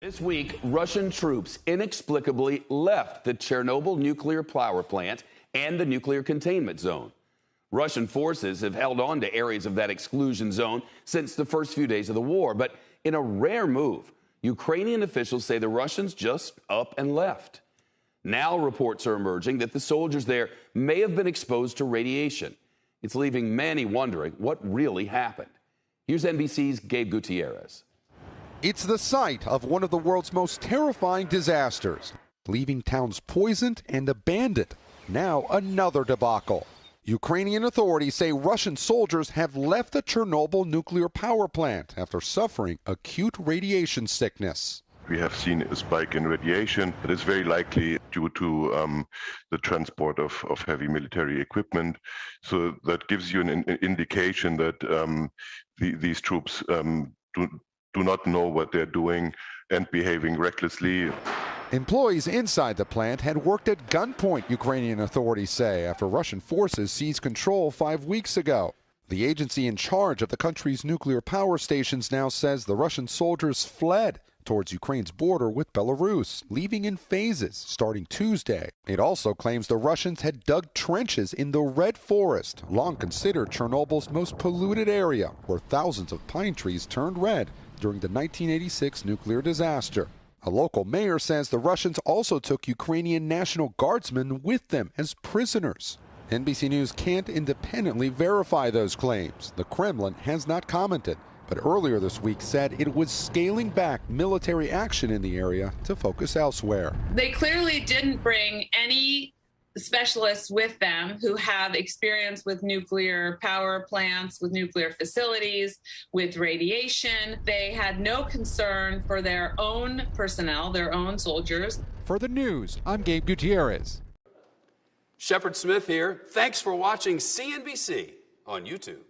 This week, Russian troops inexplicably left the Chernobyl nuclear power plant and the nuclear containment zone. Russian forces have held on to areas of that exclusion zone since the first few days of the war. But in a rare move, Ukrainian officials say the Russians just up and left. Now reports are emerging that the soldiers there may have been exposed to radiation. It's leaving many wondering what really happened. Here's NBC's Gabe Gutierrez. It's the site of one of the world's most terrifying disasters, leaving towns poisoned and abandoned. Now another debacle. Ukrainian authorities say Russian soldiers have left the Chernobyl nuclear power plant after suffering acute radiation sickness. We have seen a spike in radiation that is very likely due to the transport of heavy military equipment. So that gives you an indication that these troops do not know what they're doing and behaving recklessly. Employees inside the plant had worked at gunpoint, Ukrainian authorities say, after Russian forces seized control 5 weeks ago. The agency in charge of the country's nuclear power stations now says the Russian soldiers fled towards Ukraine's border with Belarus, leaving in phases starting Tuesday. It also claims the Russians had dug trenches in the Red Forest, long considered Chernobyl's most polluted area, where thousands of pine trees turned red during the 1986 nuclear disaster. A local mayor says the Russians also took Ukrainian National Guardsmen with them as prisoners. NBC News can't independently verify those claims. The Kremlin has not commented, but earlier this week said it was scaling back military action in the area to focus elsewhere. They clearly didn't bring any specialists with them who have experience with nuclear power plants, with nuclear facilities, with radiation. They had no concern for their own personnel, their own soldiers. For the news, I'm Gabe Gutierrez. Shepard Smith here. Thanks for watching CNBC on YouTube.